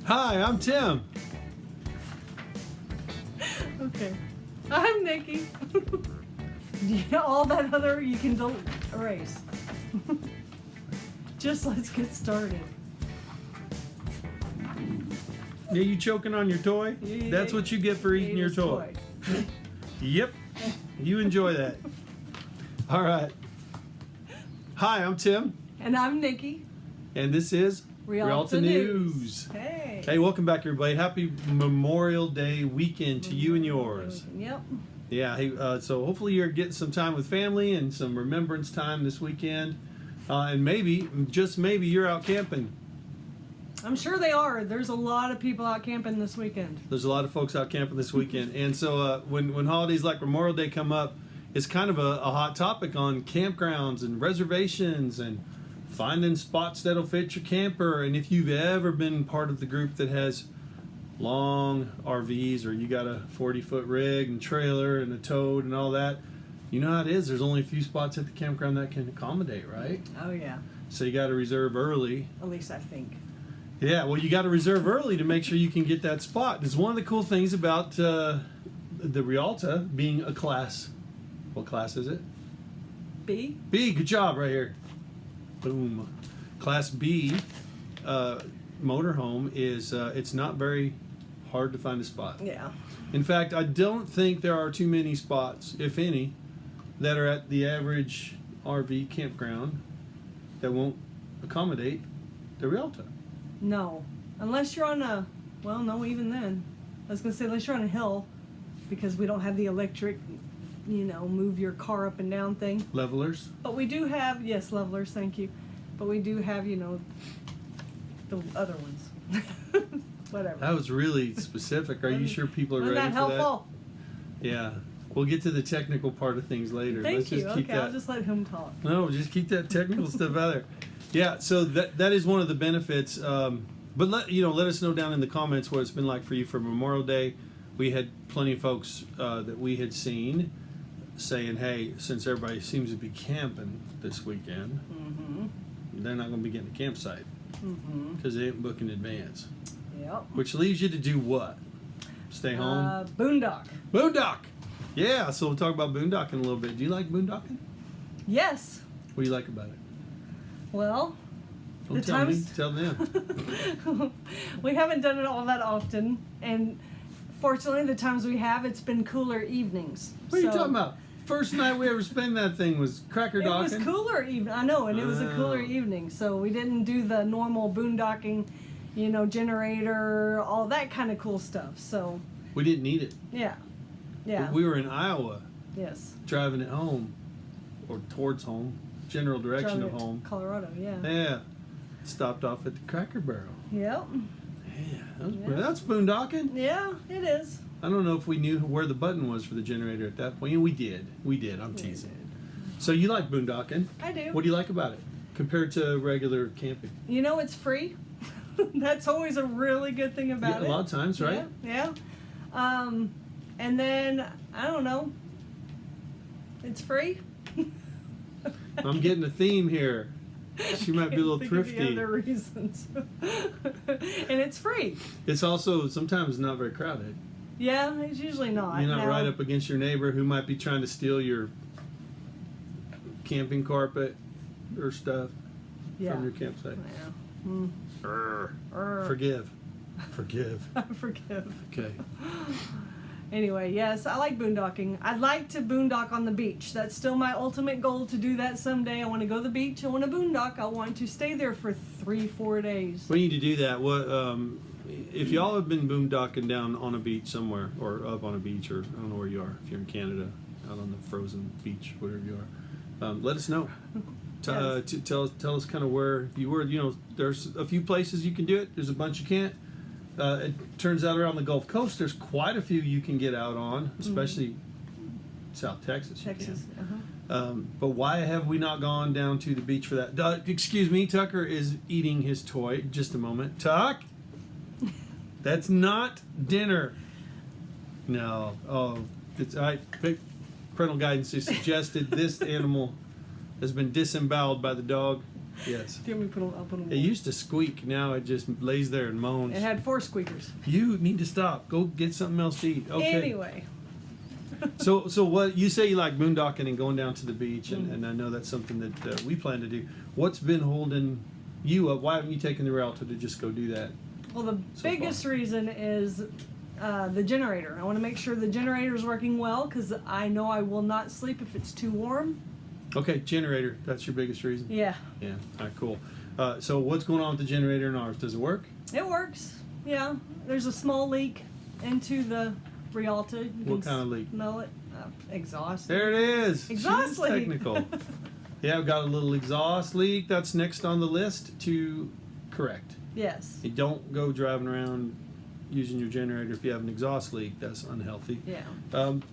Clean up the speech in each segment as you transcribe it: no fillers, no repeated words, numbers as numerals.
Hi, I'm Tim. Okay. I'm Nikki. All that other you can erase. Just let's get started. Yeah, you choking on your toy? Yeah, That's what you get for eating your toy. Yep. You enjoy that. All right. Hi, I'm Tim. And I'm Nikki. And this is Rialta News. Hey. Hey, welcome back, everybody. Happy Memorial Day weekend to you and yours. Yep. Yeah, hey, so hopefully you're getting some time with family and some remembrance time this weekend. And maybe, just maybe, you're out camping. I'm sure they are. There's a lot of people out camping this weekend. There's a lot of folks out camping this weekend. And so when holidays like Memorial Day come up, it's kind of a hot topic on campgrounds and reservations and finding spots that'll fit your camper. And if you've ever been part of the group that has long RVs, or you got a 40-foot rig and trailer and a tote and all that, you know how it is. There's only a few spots at the campground that can accommodate, right? Oh, yeah. So you got to reserve early. At least I think. Yeah, well, you got to reserve early to make sure you can get that spot. It's one of the cool things about the Rialta being a class. What class is it? B? B, good job right here. Boom. Class B motorhome is, it's not very hard to find a spot. Yeah. In fact, I don't think there are too many spots, if any, that are at the average RV campground that won't accommodate the Rialta. No. Unless you're on a, well, no, even then. I was going to say, unless you're on a hill, because we don't have the electric, move your car up and down thing. Levelers? But we do have, yes, levelers, thank you. But we do have, the other ones. Whatever. That was really specific. Are you sure people are ready Isn't that for helpful? that? Yeah. We'll get to the technical part of things later. Thank Let's you. just keep Okay, that. I'll just let him talk. No, just keep that technical stuff out there. Yeah, so that is one of the benefits. But let us know down in the comments what it's been like for you for Memorial Day. We had plenty of folks that we had seen saying, hey, since everybody seems to be camping this weekend, they're not going to be getting a campsite because they didn't book in advance. Yep. Which leaves you to do what? Stay home? Boondock. Boondock! Yeah, so we'll talk about boondocking a little bit. Do you like boondocking? Yes. What do you like about it? Well, Don't tell me, tell them. We haven't done it all that often, and fortunately, the times we have, it's been cooler evenings. What are you talking about? First night we ever spent that thing was cracker docking. It was cooler evening. I know, and it was a cooler evening, so we didn't do the normal boondocking, generator, all that kind of cool stuff. So we didn't need it. yeah. We were in Iowa. Yes. Driving it home, or towards home, general direction of home. Colorado, yeah. Yeah. Stopped off at the Cracker Barrel. Yep. Yeah, that's boondocking. Yeah, it is. I don't know if we knew where the button was for the generator at that point. We did. I'm teasing. So you like boondocking? I do. What do you like about it compared to regular camping? It's free. That's always a really good thing about it. A lot of times, right? Yeah. And then, I don't know, it's free. I'm getting a theme here. She might be a little thrifty. Think of the other reasons. And it's free. It's also sometimes not very crowded. Yeah, it's usually not. You're not right up against your neighbor who might be trying to steal your camping carpet or stuff from your campsite. Yeah. Forgive. I forgive. Okay. Anyway, yes, I like boondocking. I'd like to boondock on the beach. That's still my ultimate goal, to do that someday. I want to go to the beach. I want to boondock. I want to stay there for 3-4 days. We need to do that. What if y'all have been boondocking down on a beach somewhere, or up on a beach, or I don't know where you are, if you're in Canada, out on the frozen beach, whatever you are, let us know. Tell us kind of where you were. There's a few places you can do it. There's a bunch you can't. It turns out around the Gulf Coast, there's quite a few you can get out on, especially South Texas. But why have we not gone down to the beach for that? Excuse me, Tucker is eating his toy. Just a moment. Tuck? That's not dinner. No. Oh, it's parental guidance has suggested this animal has been disemboweled by the dog. Yes. Do you want me to put 'em- I'll put 'em It used to squeak. Now it just lays there and moans. It had 4 squeakers. You need to stop. Go get something else to eat. Okay. Anyway. So what you say you like boondocking and going down to the beach, and I know that's something that we plan to do. What's been holding you up? Why haven't you taken the Rialta to just go do that? Well, the So biggest reason is the generator. I want to make sure the generator is working well because I know I will not sleep if it's too warm. Okay, generator. That's your biggest reason. Yeah, Yeah. All right. Cool. So what's going on with the generator in ours? Does it work? it works. Yeah, there's a small leak into the Rialta. You What can kind of leak? Smell it. Exhaust. There it is. Exhaust She's leak. technical. Yeah, I've got a little exhaust leak. That's next on the list to correct. Yes. You don't go driving around using your generator if you have an exhaust leak. That's unhealthy. Yeah.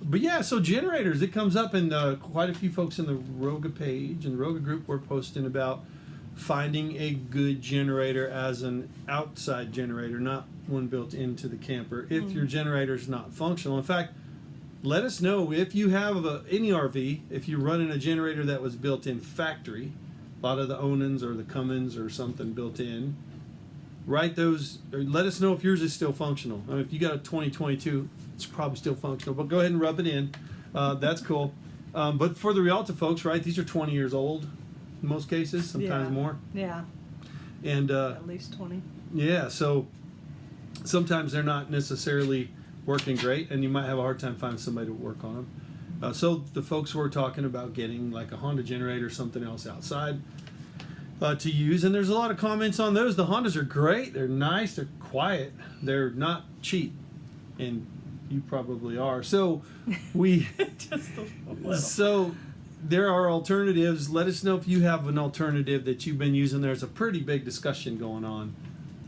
But yeah, so generators, it comes up in quite a few folks in the Roga page and the Roga group were posting about finding a good generator as an outside generator, not one built into the camper, if your generator is not functional. In fact, let us know if you have any RV, if you're running a generator that was built in factory, a lot of the Onins or the Cummins or something built in. Write those, or let us know if yours is still functional. I mean, if you got a 2022, it's probably still functional, but go ahead and rub it in. That's cool. But for the Rialta folks, right, these are 20 years old in most cases, sometimes Yeah. more. Yeah. And At least 20. yeah, so sometimes they're not necessarily working great, and you might have a hard time finding somebody to work on them. So the folks were talking about getting like a Honda generator or something else outside to use, and there's a lot of comments on those. The Hondas are great, they're nice, they're quiet, they're not cheap, and you probably are. So we Just a little. so there are alternatives. Let us know if you have an alternative that you've been using. There's a pretty big discussion going on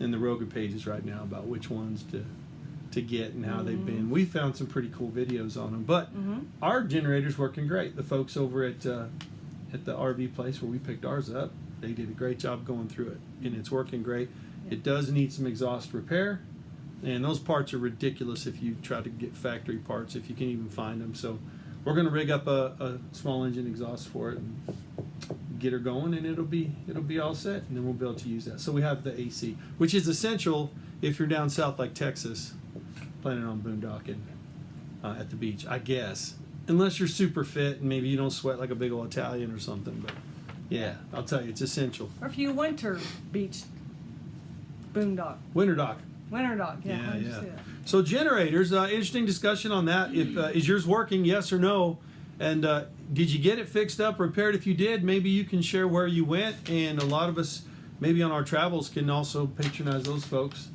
in the Roga pages right now about which ones to get and how they've been. We found some pretty cool videos on them, but our generator's working great. The folks over at the RV place where we picked ours up, they did a great job going through it, and it's working great. It does need some exhaust repair, and those parts are ridiculous if you try to get factory parts, if you can even find them. So we're going to rig up a small engine exhaust for it and get her going, and it'll be all set, and then we'll be able to use that. So we have the AC, which is essential if you're down south like Texas, planning on boondocking at the beach, I guess. Unless you're super fit and maybe you don't sweat like a big old Italian or something. But yeah, I'll tell you, it's essential. Or if you winter beach boondock. Winter dock. Winter dock, yeah. Yeah, How'd you yeah. say that? So generators, interesting discussion on that. If is yours working, yes or no? And did you get it fixed up, repaired? If you did, maybe you can share where you went. And a lot of us, maybe on our travels, can also patronize those folks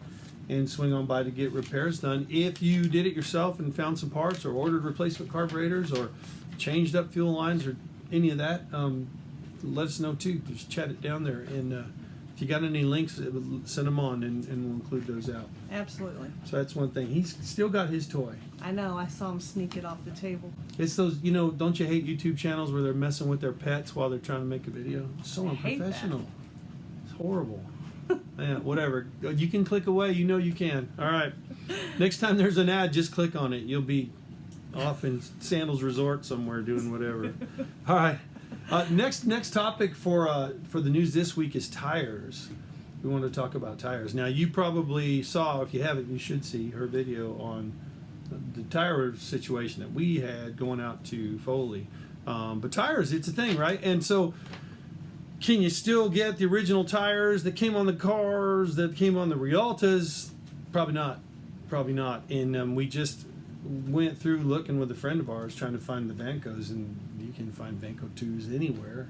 and swing on by to get repairs done. If you did it yourself and found some parts or ordered replacement carburetors or changed up fuel lines or any of that, let us know too. Just chat it down there. And if you got any links, send them on and we'll include those out. Absolutely. So that's one thing. He's still got his toy. I know, I saw him sneak it off the table. It's those, don't you hate YouTube channels where they're messing with their pets while they're trying to make a video? It's so I hate that. unprofessional. It's horrible. Yeah, whatever. You can click away. You can. All right. Next time there's an ad, just click on it. You'll be off in Sandals Resort somewhere doing whatever. All right. Next topic for the news this week is tires. We want to talk about tires. Now, you probably saw, if you haven't, you should see her video on the tire situation that we had going out to Foley. But tires, it's a thing, right? And so, can you still get the original tires that came on the cars, that came on the Rialtas? Probably not. Probably not. And we just went through looking with a friend of ours trying to find the Vancos, and you can find Vanco 2s anywhere.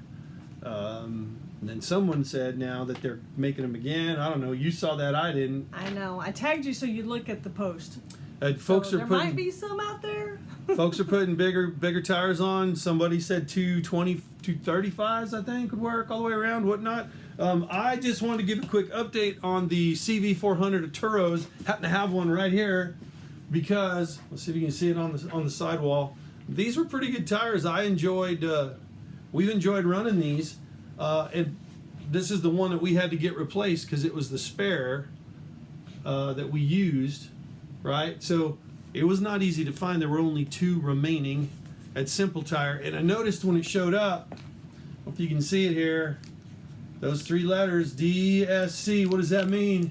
And then someone said now that they're making them again. I don't know. You saw that. I didn't. I know. I tagged you so you'd look at the post. Folks So are there putting. might be some out there. Folks are putting bigger tires on. Somebody said 220, 235s, I think, would work all the way around, whatnot. I just wanted to give a quick update on the CV400 Turos. Happen to have one right here because, let's see if you can see it on the sidewall. These were pretty good tires. We've enjoyed running these. And this is the one that we had to get replaced because it was the spare that we used, right? So it was not easy to find. There were only 2 remaining at Simple Tire. And I noticed when it showed up, if you can see it here, Those 3 letters, DSC, what does that mean?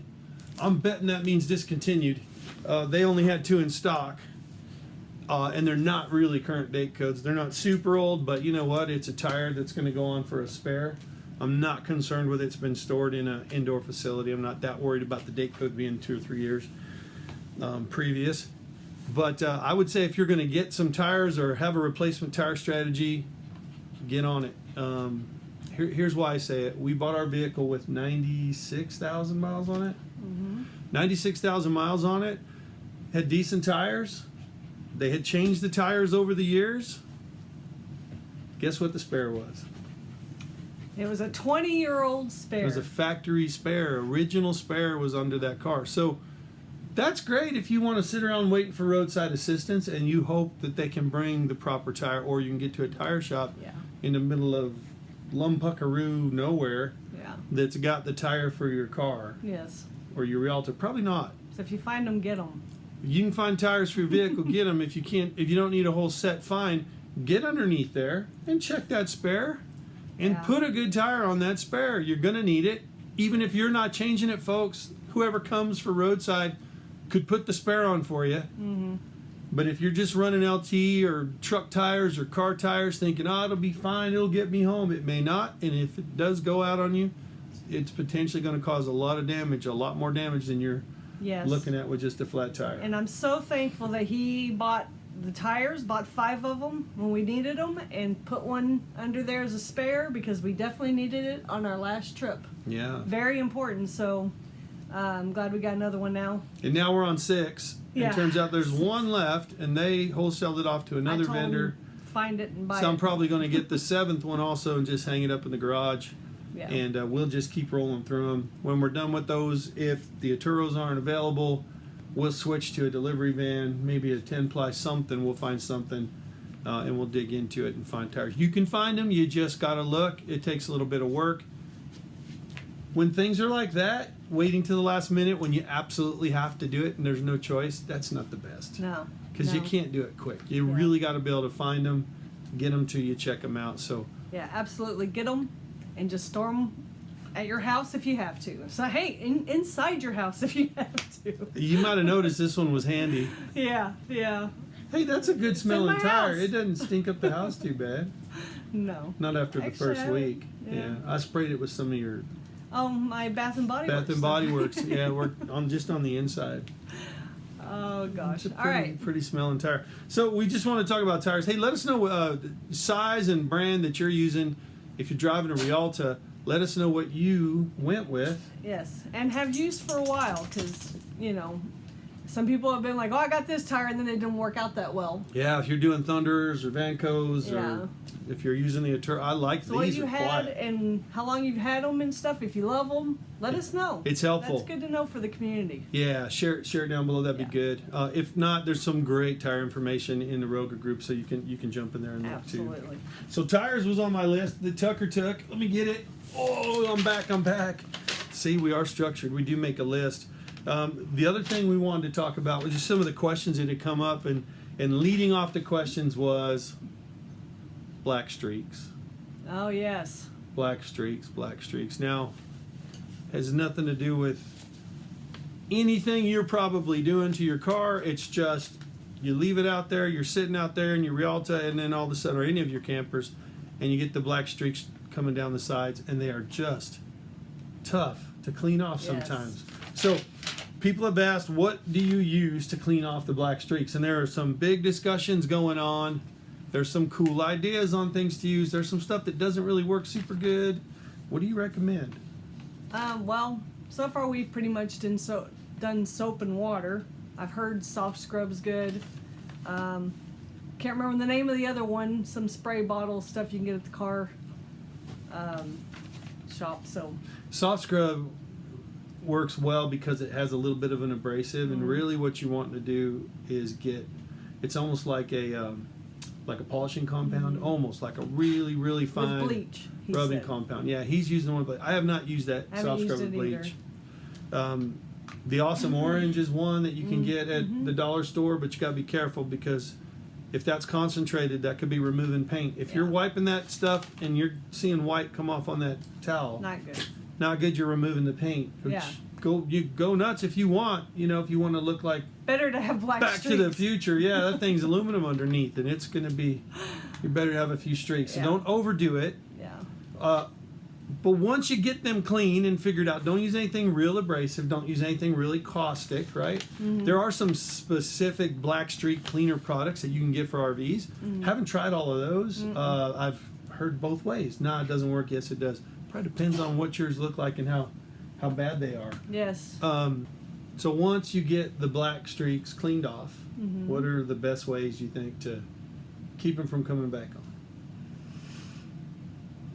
I'm betting that means discontinued. They only had 2 in stock. And they're not really current date codes. They're not super old, but you know what? It's a tire that's going to go on for a spare. I'm not concerned with it's been stored in an indoor facility. I'm not that worried about the date code being 2 or 3 years previous. But I would say if you're going to get some tires or have a replacement tire strategy, get on it. Here's why I say it. We bought our vehicle with 96,000 miles on it. 96,000 miles on it. Had decent tires. They had changed the tires over the years. Guess what the spare was? It was a 20-year-old spare. It was a factory spare. Original spare was under that car. So that's great if you want to sit around waiting for roadside assistance and you hope that they can bring the proper tire, or you can get to a tire shop in the middle of Lumpuckaroo nowhere that's got the tire for your car. Yes. Or your Rialta. Probably not. So if you find them, get them. You can find tires for your vehicle, get them. If you don't need a whole set, fine. Get underneath there and check that spare and put a good tire on that spare. You're going to need it. Even if you're not changing it, folks, whoever comes for roadside could put the spare on for you. But if you're just running LT or truck tires or car tires thinking, it'll be fine, it'll get me home, it may not. And if it does go out on you, it's potentially going to cause a lot of damage, a lot more damage than you're looking at with just a flat tire. And I'm so thankful that he bought the tires, bought 5 of them when we needed them, and put one under there as a spare because we definitely needed it on our last trip. Yeah. Very important. So I'm glad we got another one now. And now we're on 6. Yeah. It turns out there's 1 left, and they wholesaled it off to another vendor. Find it and buy it. So I'm probably going to get the 7th one also and just hang it up in the garage. Yeah. And we'll just keep rolling through them. When we're done with those, if the Aturos aren't available, we'll switch to a delivery van, maybe a 10-ply something. We'll find something, and we'll dig into it and find tires. You can find them. You just got to look. It takes a little bit of work. When things are like that, waiting to the last minute when you absolutely have to do it and there's no choice, that's not the best. No. Because you can't do it quick. You really got to be able to find them, get them to you, check them out. So yeah, absolutely. Get them and just store them at your house if you have to. So hey, inside your house if you have to. You might have noticed this one was handy. Yeah. Hey, that's a good smelling tire. house. It doesn't stink up the house too bad. No. Not after the Actually, first week. Yeah. I sprayed it with some of your Oh, my Bath and Body Works. Bath and Body Works. Yeah, we're just on the inside. Oh gosh. It's a All right. pretty smelling tire. So we just want to talk about tires. Hey, let us know size and brand that you're using. If you're driving a Rialta, let us know what you went with. Yes, and have used for a while because some people have been like, I got this tire, and then it didn't work out that well. Yeah, if you're doing Thunders or Vancos, or if you're using the Aturo, I like so these. what you had and how long you've had them and stuff. If you love them, let us know. It's helpful. That's good to know for the community. Yeah, share it down below. That'd be good. If not, there's some great tire information in the Roga group, so you can jump in there and look too. Absolutely. So tires was on my list. The Tucker took. Let me get it. Oh, I'm back. See, we are structured. We do make a list. The other thing we wanted to talk about was just some of the questions that had come up, and leading off the questions was black streaks. Oh yes. Black streaks. Now, has nothing to do with anything you're probably doing to your car. It's just you leave it out there, you're sitting out there in your Rialta, and then all of a sudden, or any of your campers, and you get the black streaks coming down the sides, and they are just tough to clean off sometimes. So people have asked, what do you use to clean off the black streaks? And there are some big discussions going on. There's some cool ideas on things to use. There's some stuff that doesn't really work super good. What do you recommend? Well, so far we've pretty much done soap and water. I've heard soft scrub's good. Can't remember the name of the other one. Some spray bottle stuff you can get at the car shop. So soft scrub works well because it has a little bit of an abrasive, and really what you want to do is it's almost like a polishing compound, almost like a really fine with bleach, rubbing compound. Yeah, he's using one, but I have not used that soft scrub with bleach. The Awesome Orange is one that you can get at the dollar store, but you got to be careful because If that's concentrated, that could be removing paint. If you're wiping that stuff and you're seeing white come off on that towel, Not good. not good. You're removing the paint. Which Yeah. you go nuts if you want. You know, if you want to look like Better to have black Back streaks. to the Future. Yeah, that thing's aluminum underneath, and it's going to be. You better have a few streaks. So Yeah. don't overdo it. Yeah. But once you get them clean and figured out, don't use anything real abrasive. Don't use anything really caustic, right? Mm-hmm. There are some specific black streak cleaner products that you can get for RVs. Mm-hmm. Haven't tried all of those. I've heard both ways. Nah, it doesn't work. Yes, it does. Probably depends on what yours look like and how bad they are. Yes. So once you get the black streaks cleaned off, Mm-hmm. what are the best ways you think to keep them from coming back on?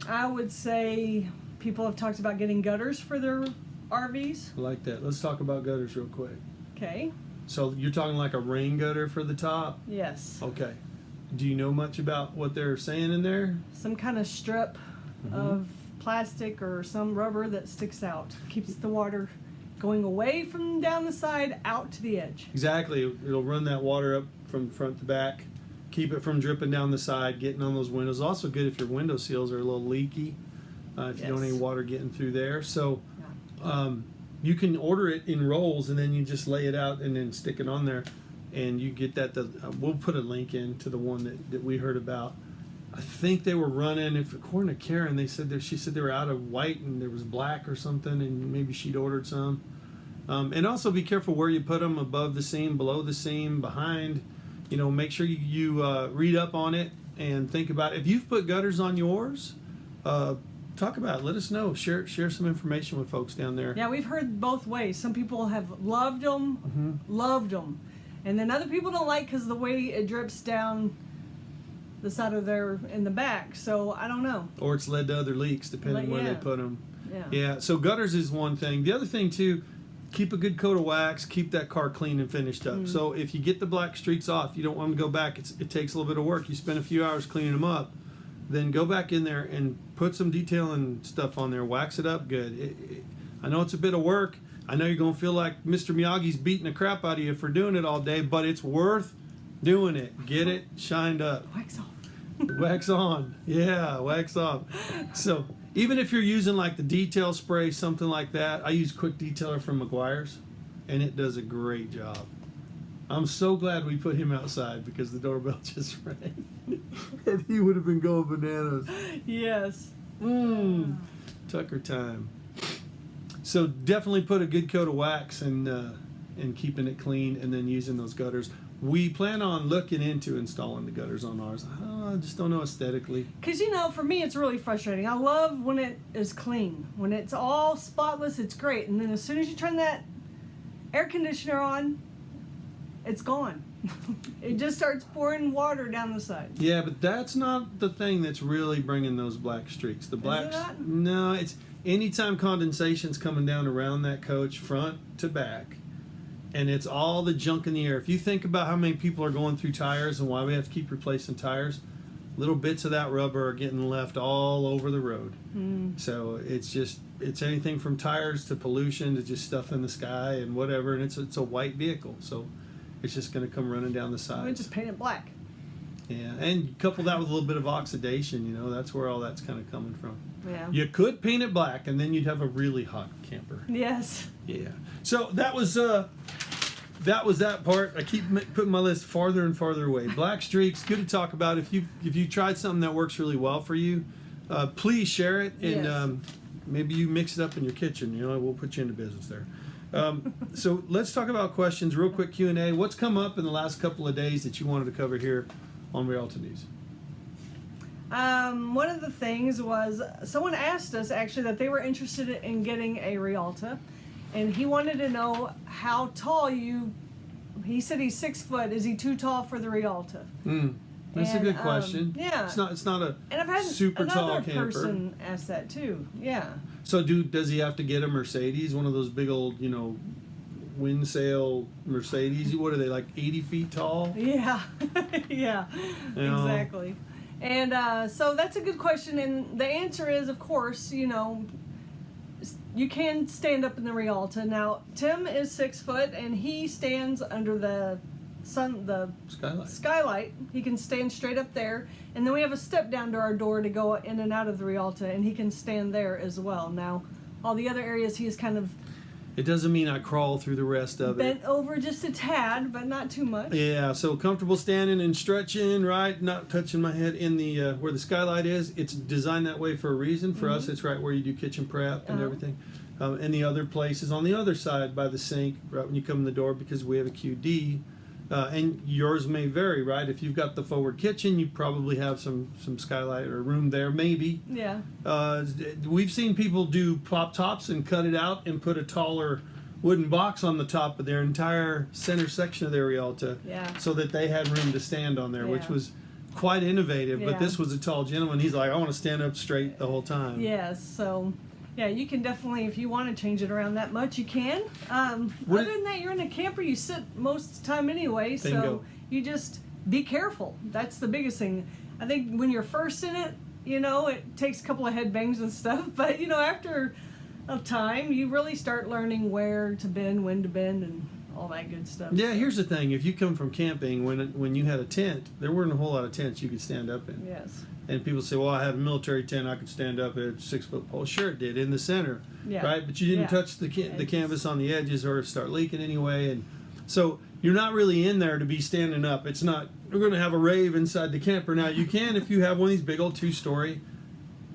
I would say people have talked about getting gutters for their RVs. I like that. Let's talk about gutters real quick. Okay. So you're talking like a rain gutter for the top? Yes. Okay. Do you know much about what they're saying in there? Some kind of strip of plastic or some rubber that sticks out. Keeps the water going away from down the side out to the edge. Exactly. It'll run that water up from front to back, keep it from dripping down the side, getting on those windows. Also good if your window seals are a little leaky, if you don't Yes. need water getting through there. So Yeah. you can order it in rolls and then you just lay it out and then stick it on there, and you get that. We'll put a link in to the one that we heard about. I think they were running, if according to Karen, she said they were out of white and there was black or something, and maybe she'd ordered some. And also be careful where you put them, above the seam, below the seam, behind. You know, make sure you read up on it and think about it. If you've put gutters on yours, talk about it. Let us know. Share some information with folks down there. Yeah, we've heard both ways. Some people have loved them, and then other people don't like because the way it drips down the side of in the back. So I don't know. Or it's led to other leaks, depending where they Yeah. put them. Yeah. Yeah, so gutters is one thing. The other thing, too, keep a good coat of wax. Keep that car clean and finished up. So if you get the black streaks off, you don't want them to go back. It takes a little bit of work. You spend a few hours cleaning them up. Then go back in there and put some detailing stuff on there. Wax it up good. I know it's a bit of work. I know you're going to feel like Mr. Miyagi's beating the crap out of you for doing it all day, but it's worth doing it. Get it shined up. Wax off. Wax on. Yeah, wax off. So even if you're using like the detail spray, something like that, I use Quick Detailer from Meguiar's, and it does a great job. I'm so glad we put him outside because the doorbell just rang. And he would have been going bananas. Yes. Tucker time. So definitely put a good coat of wax and keeping it clean, and then using those gutters. We plan on looking into installing the gutters on ours. I just don't know aesthetically. Because, for me, it's really frustrating. I love when it is clean. When it's all spotless, it's great. And then as soon as you turn that air conditioner on, it's gone. It just starts pouring water down the side. Yeah, but that's not the thing that's really bringing those black streaks. The blacks, not? no, it's anytime condensation's coming down around that coach, front to back, and it's all the junk in the air. If you think about how many people are going through tires and why we have to keep replacing tires, little bits of that rubber are getting left all over the road. So it's anything from tires to pollution to just stuff in the sky and whatever, and it's a white vehicle, so it's just going to come running down the side. We just paint it black. Yeah, and couple that with a little bit of oxidation, that's where all that's kind of coming from. Yeah. You could paint it black, and then you'd have a really hot camper. Yes. Yeah. So that was that part. I keep putting my list farther and farther away. Black streaks, good to talk about. If you tried something that works really well for you, please share it, and Yes. maybe you mix it up in your kitchen. We'll put you into business there. So let's talk about questions real quick. Q&A. What's come up in the last couple of days that you wanted to cover here on Rialta News? One of the things was someone asked us actually that they were interested in getting a Rialta, and he wanted to know how tall he said he's 6 foot. Is he too tall for the Rialta? That's a good question. Yeah. It's not a And I've had super tall another camper. person ask that too. Yeah. So does he have to get a Mercedes, one of those big old, wind sail Mercedes? What are they, like 80 feet tall? Yeah. Yeah. know. Exactly. And so that's a good question, and the answer is, of course, you can stand up in the Rialta. Now, Tim is 6 foot, and he stands under the skylight. He can stand straight up there, and then we have a step down to our door to go in and out of the Rialta, and he can stand there as well. Now, all the other areas he is kind of It doesn't mean I crawl through the rest of it. bent over just a tad, but not too much. Yeah, so comfortable standing and stretching, right? Not touching my head in the where the skylight is. It's designed that way for a reason. For us, it's right where you do kitchen prep and everything. And the other place is on the other side by the sink, right when you come in the door, because we have a QD. And yours may vary, right? If you've got the forward kitchen, you probably have some skylight or room there, maybe. Yeah. We've seen people do pop tops and cut it out and put a taller wooden box on the top of their entire center section of their Rialta, so that they had room to stand on there, which was quite innovative. But this was a tall gentleman. He's like, I want to stand up straight the whole time. Yes. So. Yeah, you can definitely, if you want to change it around that much, you can. Other than that, you're in a camper, you sit most of the time anyway, so you just be careful. That's the biggest thing. I think when you're first in it, it takes a couple of head bangs and stuff, but, after a time, you really start learning where to bend, when to bend, and all that good stuff. Yeah, here's the thing. If you come from camping, when you had a tent, there weren't a whole lot of tents you could stand up in. Yes. And people say, well, I had a military tent, I could stand up at a 6-foot pole. Sure it did, in the center, right? But you didn't touch the canvas on the edges or start leaking anyway. And so you're not really in there to be standing up. It's not, we're going to have a rave inside the camper. Now, you can if you have one of these big old 2-story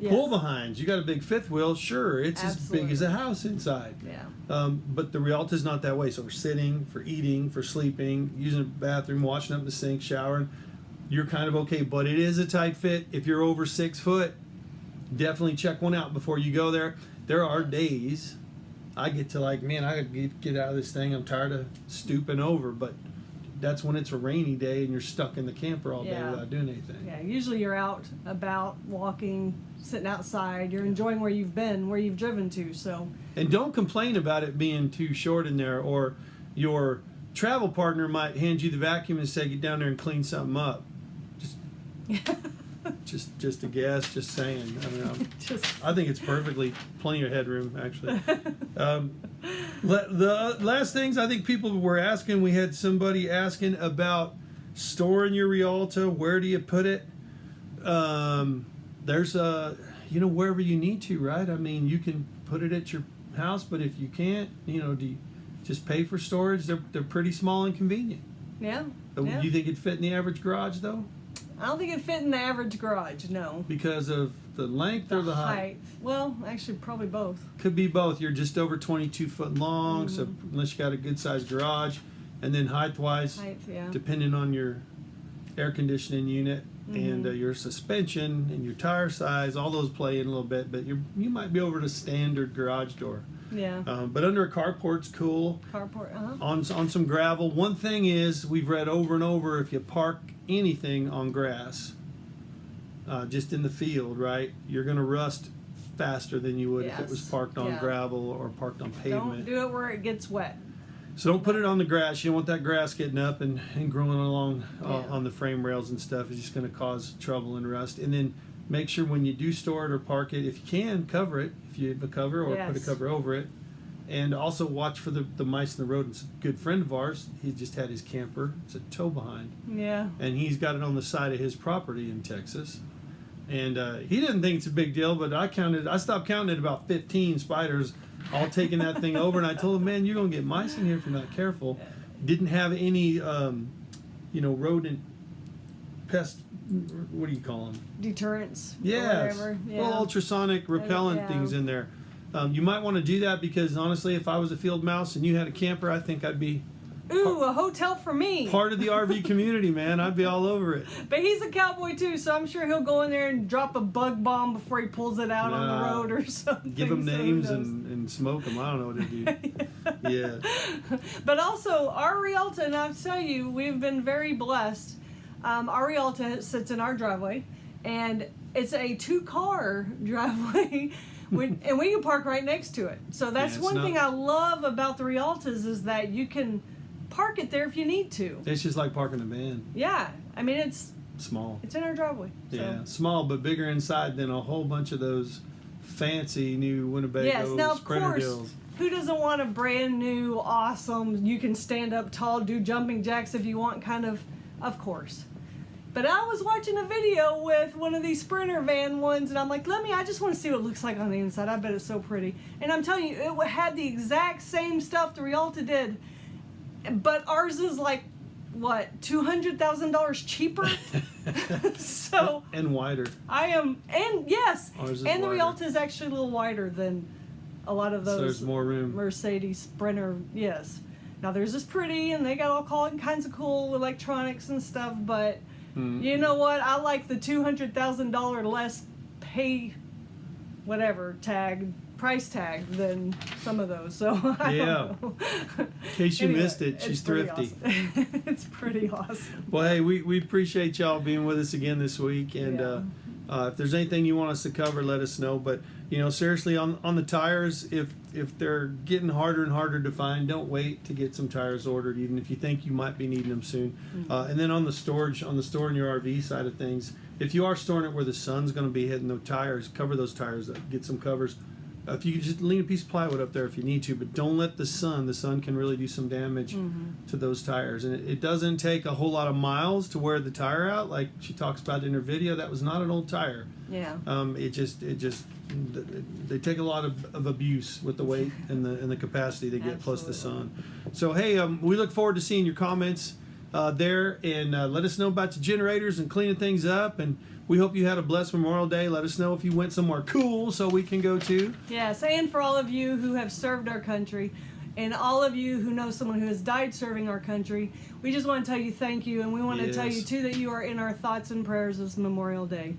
pull behinds. You got a big fifth wheel, sure, it's as big as a house inside. Yeah. But the Rialta's not that way. So for sitting, for eating, for sleeping, using a bathroom, washing up in the sink, showering, you're kind of okay, but it is a tight fit. If you're over 6 foot, definitely check one out before you go there. There are days I get to I gotta get out of this thing. I'm tired of stooping over, but that's when it's a rainy day and you're stuck in the camper all day without doing anything. Yeah, usually you're out about, walking, sitting outside. You're enjoying where you've been, where you've driven to. So. And don't complain about it being too short in there, or your travel partner might hand you the vacuum and say, get down there and clean something up. Just a guess, just saying. I mean, I think it's plenty of headroom, actually. The last things I think people were asking, we had somebody asking about storing your Rialta. Where do you put it? There's wherever you need to, right? I mean, you can put it at your house, but if you can't, do you just pay for storage? They're pretty small and convenient. Yeah. Do you think it'd fit in the average garage, though? I don't think it'd fit in the average garage, no. Because of the length or the height? Well, actually, probably both. Could be both. You're just over 22 foot long, so unless you got a good sized garage. And then height-wise, depending on your air conditioning unit and your suspension and your tire size, all those play in a little bit. But you might be over the standard garage door. Yeah. But under a carport's cool. Carport, On some gravel. One thing is, we've read over and over, if you park anything on grass, just in the field, right, you're going to rust faster than you would if it was parked on gravel or parked on pavement. Don't do it where it gets wet. So don't put it on the grass. You don't want that grass getting up and growing along on the frame rails and stuff. It's just going to cause trouble and rust. And then make sure when you do store it or park it, if you can, cover it. If you have a cover, or put a cover over it. And also watch for the mice and the rodents. A good friend of ours, he just had his camper. It's a tow behind. Yeah. And he's got it on the side of his property in Texas. And he didn't think it's a big deal, but I stopped counting at about 15 spiders all taking that thing over. And I told him, man, you're going to get mice in here if you're not careful. Didn't have any, rodent pest, what do you call them? Deterrents. Yes. Or whatever. Yeah. Well, ultrasonic repellent things in there. You might want to do that because, honestly, if I was a field mouse and you had a camper, I think I'd be... a hotel for me. Part of the RV community, man. I'd be all over it. But he's a cowboy, too, so I'm sure he'll go in there and drop a bug bomb before he pulls it out on the road or something. Give them names and smoke them. I don't know what to do. Yeah. But also, our Rialta, and I'll tell you, we've been very blessed. Our Rialta sits in our driveway, and it's a 2-car driveway. And we can park right next to it. So that's one thing I love about the Rialtas is that you can park it there if you need to. It's just like parking a van. Yeah. I mean, it's small. It's in our driveway. Yeah, small but bigger inside than a whole bunch of those fancy new Winnebago Sprinter deals. who doesn't want a brand new, awesome, you can stand up tall, do jumping jacks if you want kind of course. But I was watching a video with one of these Sprinter van ones, and I'm like, I just want to see what it looks like on the inside. I bet it's so pretty. And I'm telling you, it had the exact same stuff the Rialta did, but ours is like, what, $200,000 cheaper? So and wider. Yes, Ours is and the wider. Rialta is actually a little wider than a lot of those. So there's more room. Mercedes Sprinter, yes. Now theirs is pretty, and they got all kinds of cool electronics and stuff, but you know what? I like the $200,000 less price tag than some of those. So I don't know. In case you missed it, she's it's pretty thrifty. Awesome. It's pretty awesome. Well, hey, we appreciate y'all being with us again this week, and if there's anything you want us to cover, let us know. But seriously, on the tires, if they're getting harder and harder to find, don't wait to get some tires ordered, even if you think you might be needing them soon. And then on the store in your RV side of things, if you are storing it where the sun's going to be hitting the tires, cover those tires up, get some covers. If you could just lean a piece of plywood up there if you need to, but don't let the sun can really do some damage to those tires. And it doesn't take a whole lot of miles to wear the tire out, like she talks about in her video. That was not an old tire. Yeah. They take a lot of abuse with the weight and the capacity they get, plus the sun. So hey, we look forward to seeing your comments there, and let us know about the generators and cleaning things up, and we hope you had a blessed Memorial Day. Let us know if you went somewhere cool so we can go too. Yes, and for all of you who have served our country, and all of you who know someone who has died serving our country, we just want to tell you thank you, and we want to tell you too that you are in our thoughts and prayers this Memorial Day.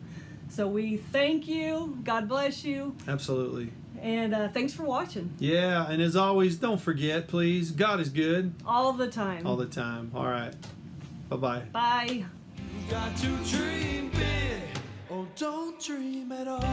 So we thank you. God bless you. Absolutely. And thanks for watching. Yeah, and as always, don't forget, please, God is good. All the time. All the time. All right. Bye-bye. Bye. You've got to dream big, or don't dream at all.